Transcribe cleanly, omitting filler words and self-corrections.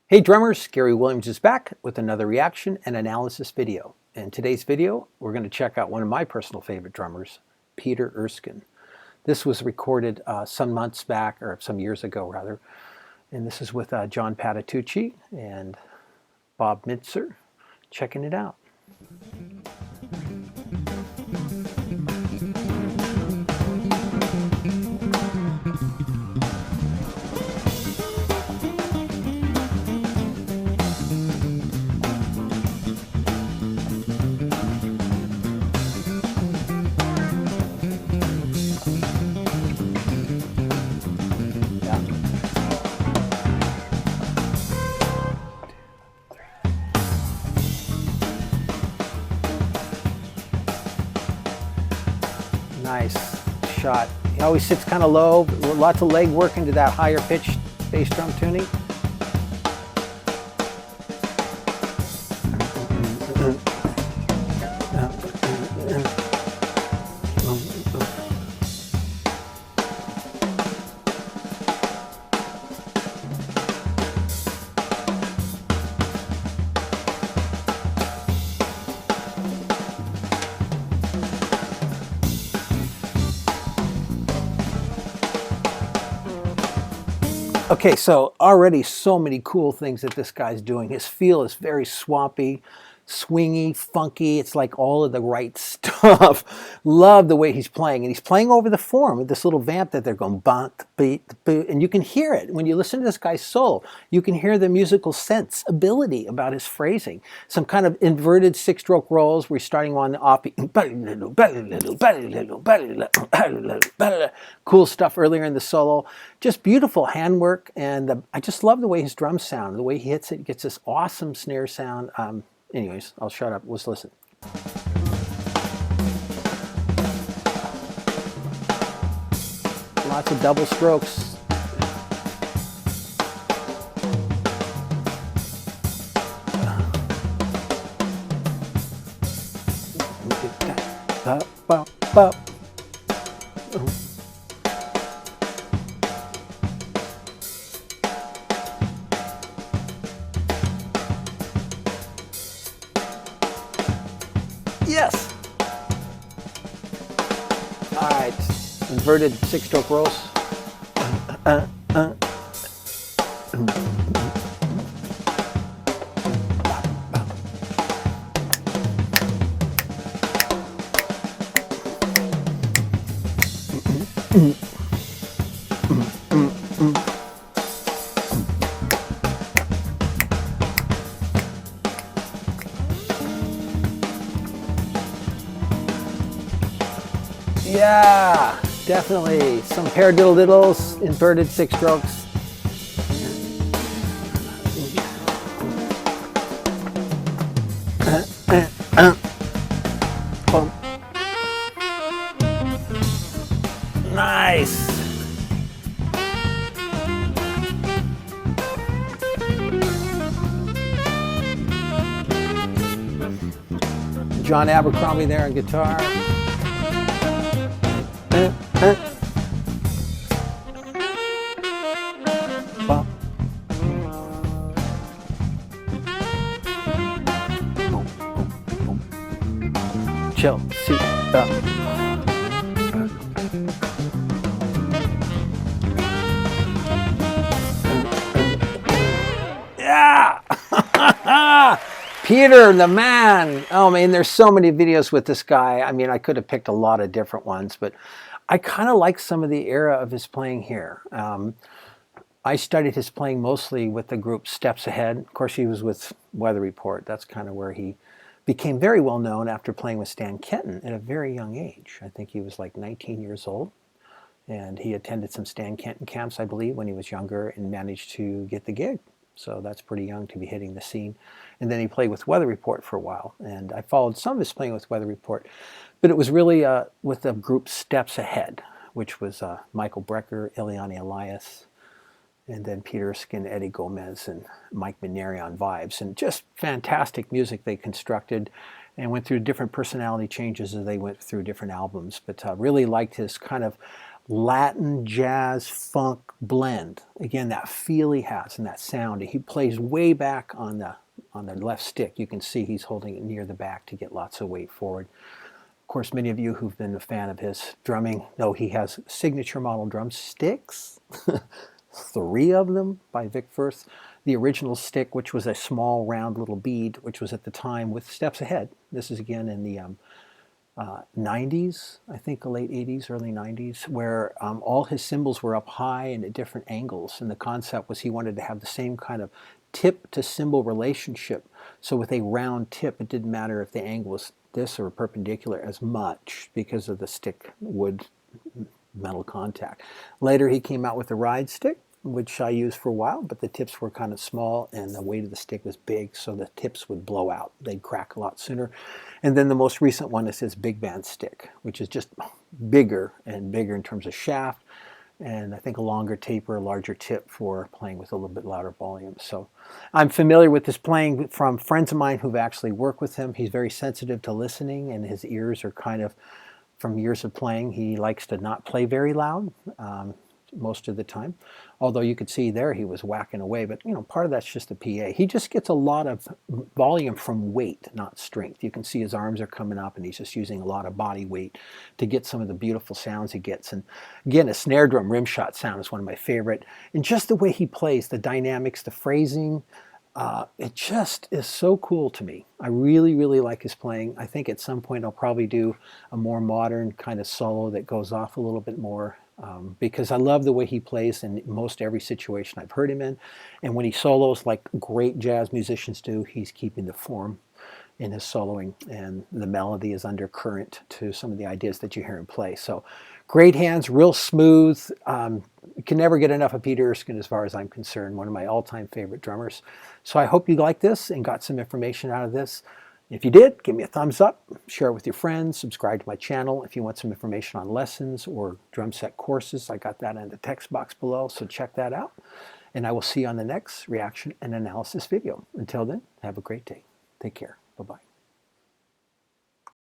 Hey drummers, Garey Williams is back with another reaction and analysis video. In today's video, we're going to check out one of my personal favorite drummers, Peer Erskine. This was recorded some months back, or some years ago rather, and this is with John Patitucci and Bob Mintzer. Checking it out. Nice shot. He always sits kind of low, lots of leg work into that higher pitched bass drum tuning. Okay, so already so many cool things that this guy's doing. His feel is very swampy, swingy, funky. It's like all of the right stuff. Love the way he's playing. And he's playing over the form with this little vamp that they're going bunk, beat, boot. And you can hear it. When you listen to this guy's solo, you can hear the musical sensibility about his phrasing. Some kind of inverted six-stroke rolls where he's starting on the offbeat. Cool stuff earlier in the solo. Just beautiful handwork. And I just love the way his drums sound. The way he hits it, gets this awesome snare sound. Anyways, I'll shut up. Let's listen. Lots of double strokes. Yes! All right, inverted six-stroke rolls. Yeah, definitely. Some paradiddles, inverted six strokes. Nice. John Abercrombie there on guitar. Chill, see, yeah! Peter, the man. Oh man, there's so many videos with this guy. I mean, I could have picked a lot of different ones, but I kind of like some of the era of his playing here. I studied his playing mostly with the group Steps Ahead. Of course, he was with Weather Report. That's kind of where he became very well known after playing with Stan Kenton at a very young age. I think he was like 19 years old. And he attended some Stan Kenton camps, I believe, when he was younger and managed to get the gig. So that's pretty young to be hitting the scene. And then he played with Weather Report for a while. And I followed some of his playing with Weather Report. But it was really with the group Steps Ahead, which was Michael Brecker, Ileana Elias, and then Peer Erskine, Eddie Gomez, and Mike Maneri on vibes. And just fantastic music they constructed. and went through different personality changes as they went through different albums. But really liked his kind of Latin, jazz, funk blend. Again, that feel he has and that sound. He plays way back on the left stick. You can see he's holding it near the back to get lots of weight forward. Of course, many of you who've been a fan of his drumming know he has signature model drumsticks, 3 of them by Vic Firth. The original stick, which was a small round little bead, which was at the time with steps ahead. This is again in the 90s, I think the late 80s, early 90s, where all his cymbals were up high and at different angles. And the concept was he wanted to have the same kind of tip to cymbal relationship. So with a round tip, it didn't matter if the angle was this or perpendicular as much because of the stick wood metal contact. Later he came out with the ride stick, which I used for a while, but the tips were kind of small and the weight of the stick was big, so the tips would blow out. They'd crack a lot sooner. And then the most recent one is his big band stick, which is just bigger and bigger in terms of shaft, and I think a longer taper, a larger tip for playing with a little bit louder volume. So I'm familiar with this playing from friends of mine who've actually worked with him. He's very sensitive to listening, and his ears are kind of, from years of playing, he likes to not play very loud. Most of the time, although you could see there he was whacking away, but part of that's just the PA. He just gets a lot of volume from weight, not strength. You can see his arms are coming up and he's just using a lot of body weight to get some of the beautiful sounds he gets. And again, a snare drum rim shot sound is one of my favorite, and just the way he plays, the dynamics, the phrasing, it just is so cool to me. I really, really like his playing. I think at some point I'll probably do a more modern kind of solo that goes off a little bit more, because I love the way he plays in most every situation I've heard him in. And when he solos like great jazz musicians do, he's keeping the form in his soloing, and the melody is undercurrent to some of the ideas that you hear him play. So great hands, real smooth. You can never get enough of Peter Erskine as far as I'm concerned, one of my all-time favorite drummers. So I hope you liked this and got some information out of this. If you did, give me a thumbs up, share it with your friends, subscribe to my channel. If you want some information on lessons or drum set courses, I got that in the text box below, so check that out. And I will see you on the next reaction and analysis video. Until then, have a great day. Take care. Bye-bye.